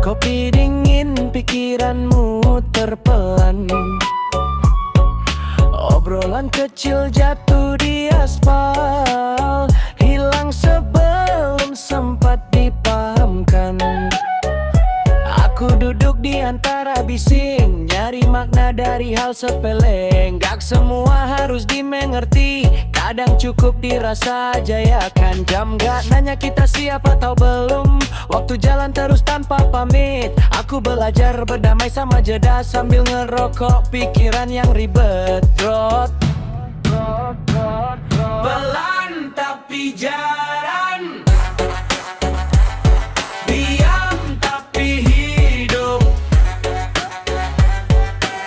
Kopi dingin, pikiranmu terpelan. Obrolan kecil jatuh di aspal, hilang sebelum sempat dipahamkan. Aku duduk di antara bising, nyari makna dari hal sepele. Gak semua harus dimengerti, kadang cukup dirasa aja ya kan. Jam gak nanya kita siapa tahu belum, waktu jalan terus tanpa pamit. Aku belajar berdamai sama jeda sambil ngerokok pikiran yang ribet. Pelan tapi jalan, diam tapi hidup.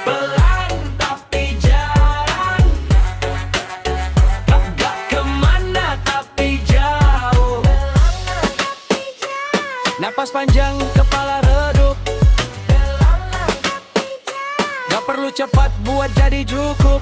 Pelan tapi jalan, gak kemana tapi jauh. Napas panjang, kepala redup. Gak perlu cepat buat jadi cukup.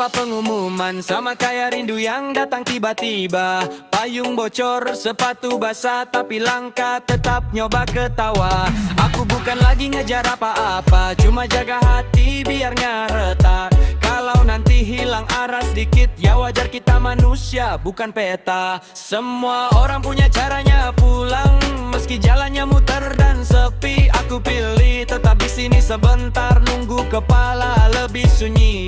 Pengumuman sama kayak rindu yang datang tiba-tiba. Payung bocor, sepatu basah, tapi langkah tetap nyoba ketawa. Aku bukan lagi ngejar apa-apa, cuma jaga hati biar gak retak. Kalau nanti hilang arah sedikit, ya wajar, kita manusia bukan peta. Semua orang punya caranya pulang, meski jalannya muter dan sepi. Aku pilih tetap di sini sebentar, nunggu kepala lebih sunyi.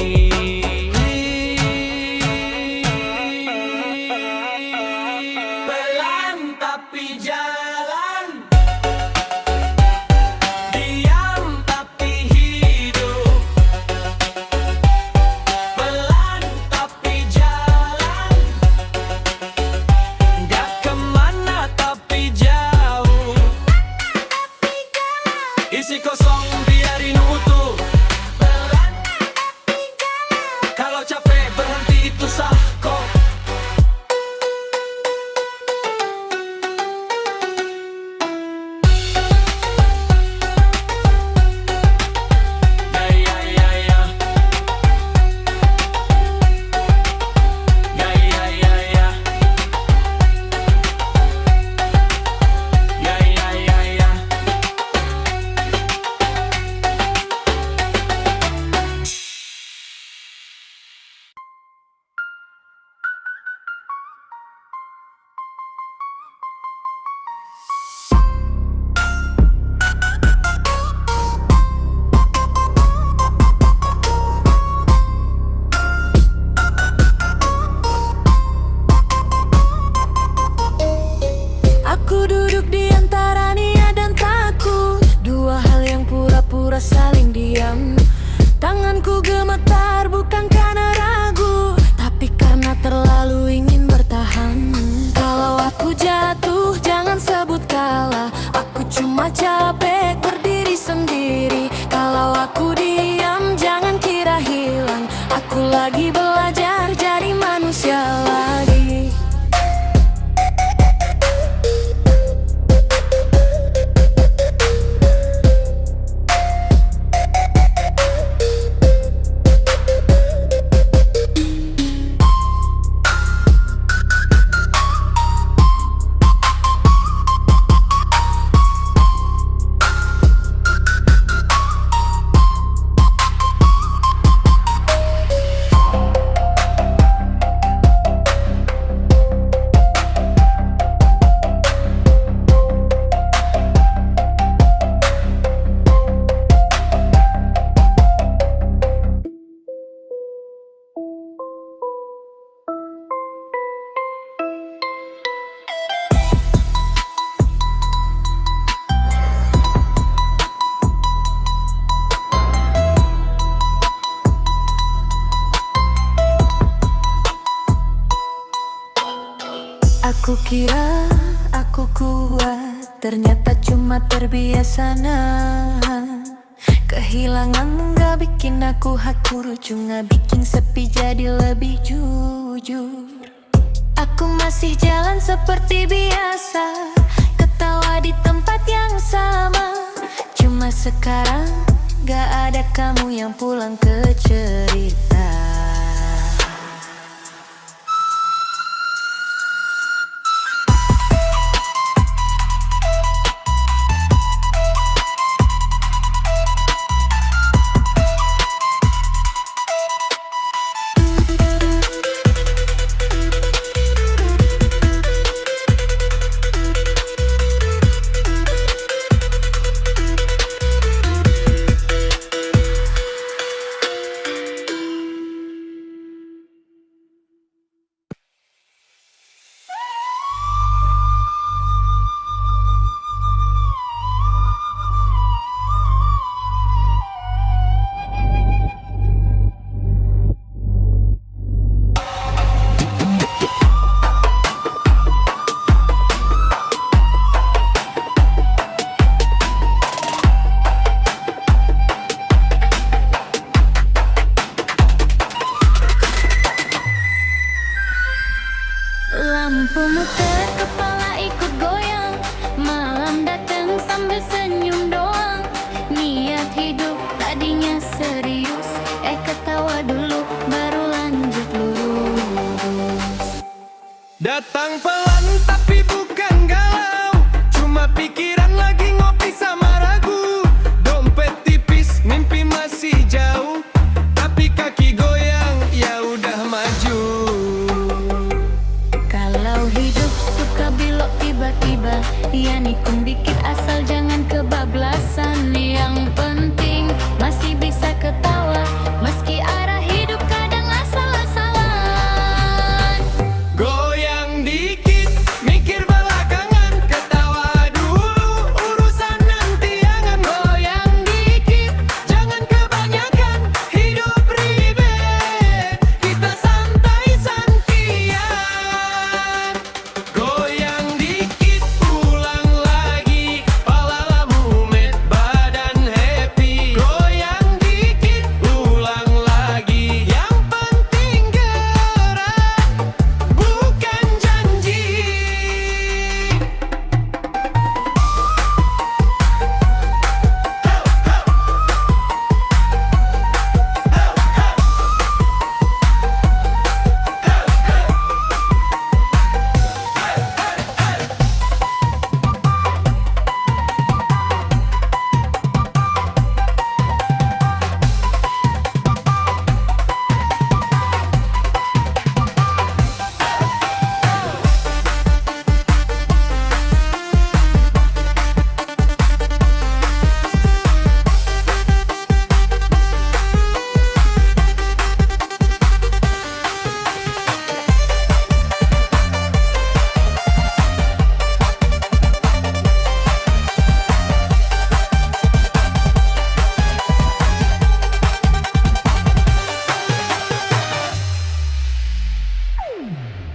Isi kosong biarin utuh. Kalau capek berhenti itu sah kok. Saling diam, tanganku gemetar bukan karena ragu, tapi karena terlalu ingin bertahan. Kalau aku jatuh jangan sebut kalah, aku cuma capek berdiri sendiri. Kalau aku diam jangan kira hilang, aku lagi belajar jadi manusia lagi. Aku kira aku kuat, ternyata cuma terbiasa nahan. Kehilangan gak bikin bikin aku haku cuma bikin sepi jadi lebih jujur. Aku masih jalan seperti biasa, ketawa di tempat yang sama. Cuma sekarang gak ada kamu yang pulang ke cerita. Lampu muter, kepala ikut goyang. Malam datang sambil senyum doang. Niat hidup tadinya serius, ketawa dulu baru lanjut lurus. Datang pelan tapi bukan galau, cuma pikiran lagi ngopi sama ragu. Dompet tipis, mimpi masih jauh, tapi kaki goyang, ya udah maju. Kalau hidup suka belok tiba-tiba, ya nikung dikit asal jangan kebablasan. Yang penting masih bisa ketawa, meski arah hidup kadang asal-asalan. Goyang dikit, mikir belakangan, ketawa dulu, urusan nanti jangan. Goyang dikit, Jangan kebanyakan, hidup ribet, kita santai-santian. Goyang dikit, ulang lagi, pala mumet, badan happy. Goyang dikit, ulang lagi, yang penting gerak, bukan janji.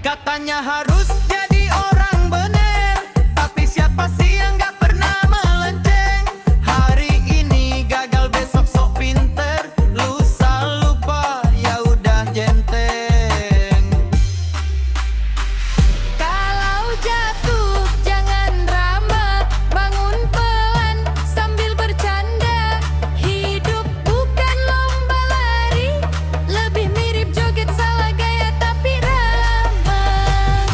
Katanya harus jadi orang bener, tapi siapa sih yang gak pernah melenceng? Hari ini gagal, besok sok pinter, lusa lupa, ya udah jenteng. kalau jatuh jangan drama, bangun pelan sambil bercanda. Hidup bukan lomba lari, lebih mirip joget salah gaya tapi ramah.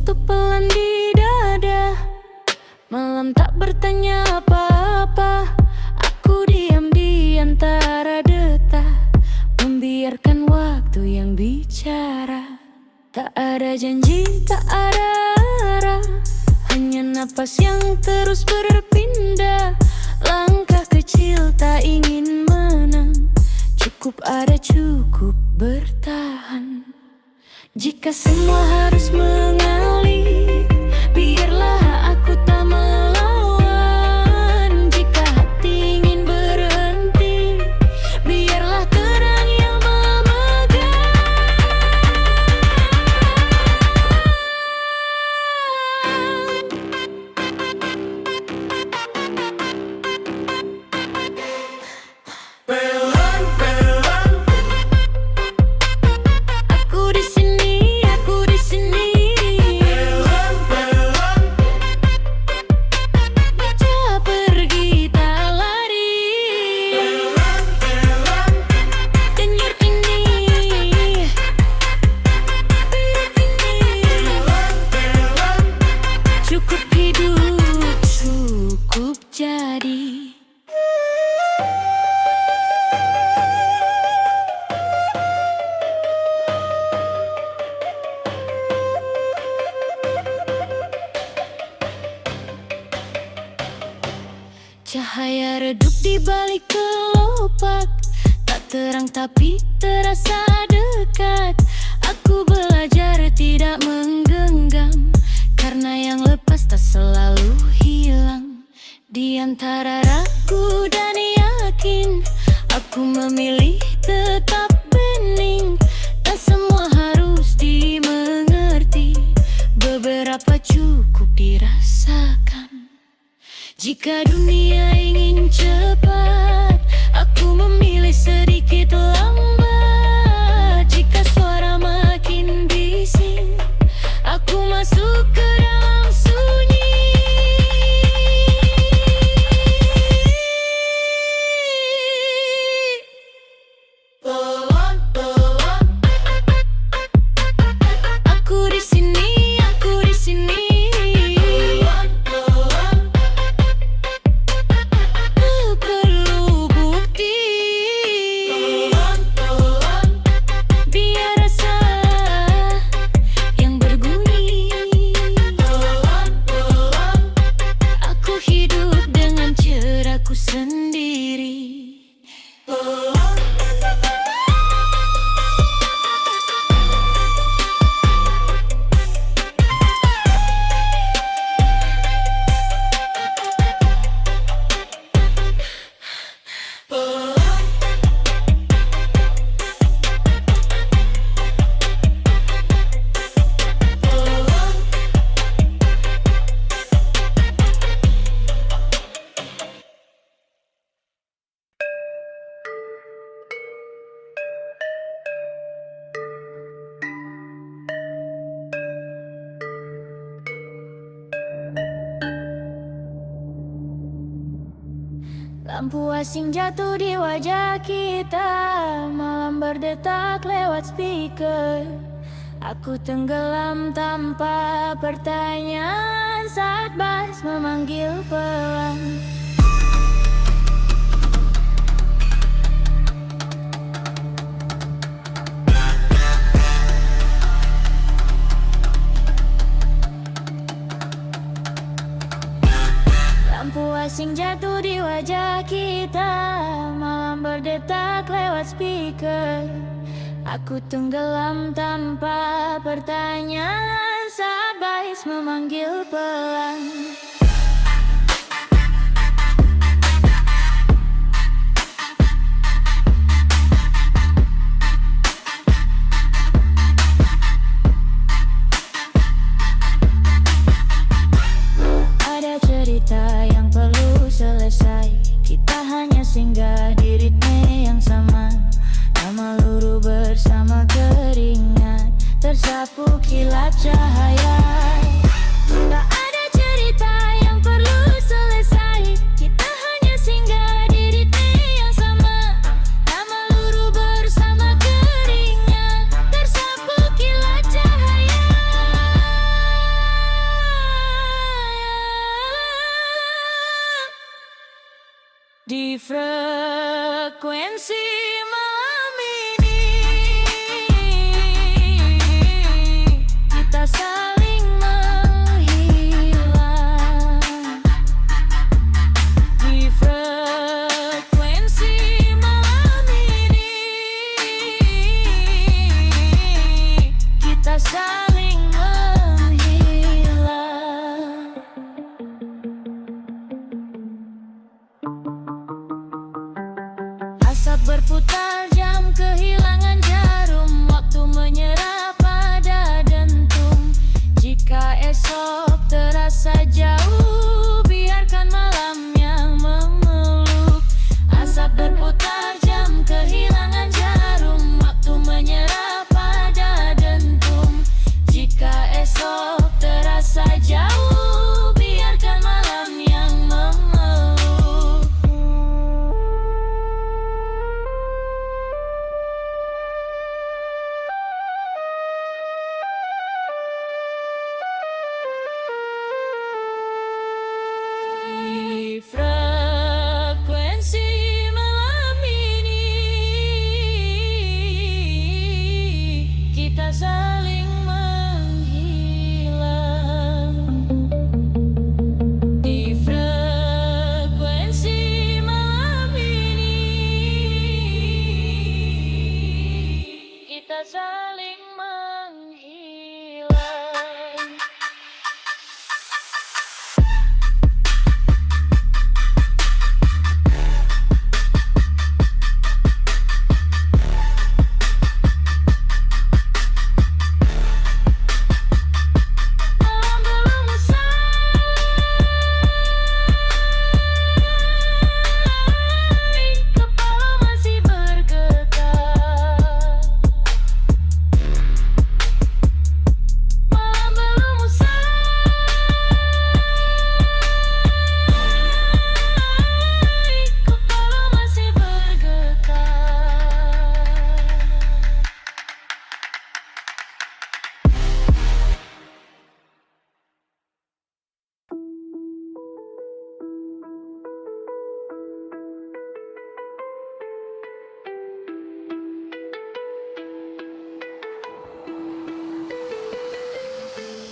ketuk pelan di dada. Malam tak bertanya apa-apa, aku diam di antara detak, membiarkan waktu yang bicara. Tak ada janji, tak ada arah, hanya napas yang terus berpindah. Langkah kecil tak ingin menang, cukup ada, cukup bertahan. Jika semua harus mengalir, biarlah aku tak melawan. Jika hati ingin berhenti, biarlah terang yang memegang. Pelan, pelan, Aku di sini, aku di sini. pelan, pelan, Tak pergi, tak lari. pelan, pelan, Denyut ini, biru ini. pelan. Cukup hidup, cukup jadi. Cahaya redup di balik kelopak, tak terang tapi terasa dekat. Aku belajar tidak menggenggam, karena yang lepas tak selalu hilang. Di antara ragu dan yakin, aku memilih tetap bening. Tak semua harus dimengerti, beberapa cukup dirasakan. Jika dunia ingin cepat, aku memilih sedikit lambat. Jika suara makin bising, aku masuk ke dalam sunyi. Pelan, pelan, Aku di sini, aku di sini. pelan, pelan, Tak perlu bukti, pelan, pelan, biar rasa yang berbunyi. pelan, pelan. Aku hidup dengan caraku sendiri. Lampu asing jatuh di wajah kita, malam berdetak lewat speaker. Aku tenggelam tanpa pertanyaan saat bass memanggil pelan. Lampu asing jatuh di wajah kita, malam berdetak lewat speaker. Aku tenggelam tanpa pertanyaan saat bass memanggil pelan. Ada cerita yang perlu selesai, kita hanya singgah di ritme yang sama. Nama luruh bersama keringat, tersapu kilat cahaya. Tak ada cerita yang perlu selesai, kita hanya singgah di ritme yang sama. Nama luruh bersama keringat, tersapu kilat cahaya. frekuensi malam ini kita saling menghilang. Di frekuensi malam ini kita saling menghilang. Asap berputar jam, kehilangan jarum, waktu menyerap pada dentum. Jika esok terasa jauh, biarkan malam yang memeluk. Asap berputar jam, kehilangan jarum, waktu menyerap pada dentum. Jika esok terasa jauh, biarkan malam yang memeluk. Di frekuensi malam ini kita saling menghilang. Di frekuensi malam ini kita saling menghilang. Malam belum usai, kepala masih bergetar. Malam belum usai, kepala masih bergetar.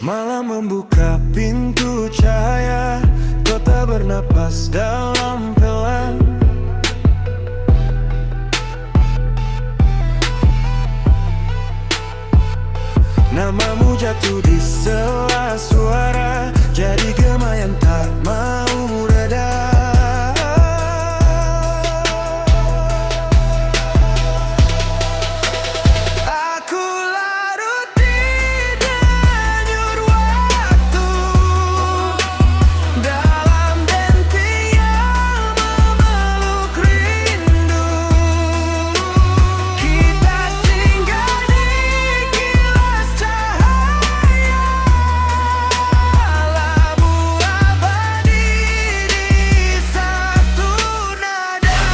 Malam membuka pintu cahaya, kota bernapas dalam pelan. Namamu jatuh di sela suara, jadi gema yang tak mau reda. Aku larut di denyut waktu, dalam denting yang memeluk rindu. Kita singgah di kilas cahaya, labu abadi di satu nada.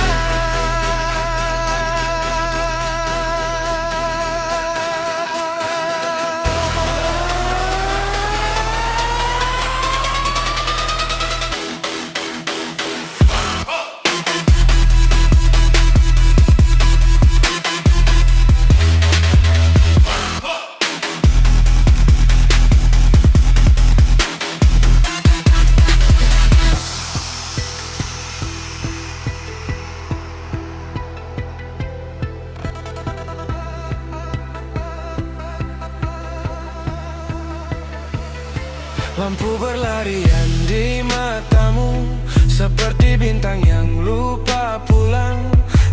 Lampu berlarian di matamu, seperti bintang yang lupa pulang.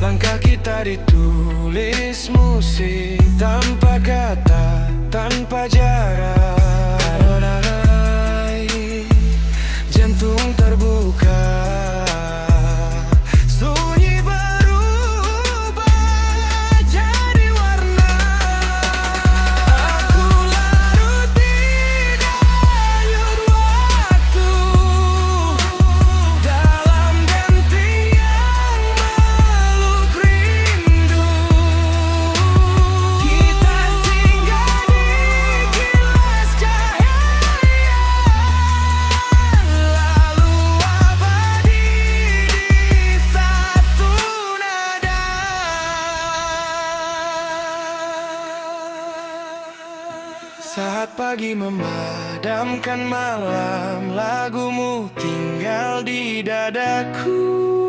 Langkah kita ditulis musik, tanpa kata, tanpa jarak. Adorai, jantung terbuka, sunyi berubah jadi warna. Aku larut di denyut waktu, dalam denting yang memeluk rindu. Kita singgah di kilas lagi memadamkan malam. Lagumu tinggal di dadaku.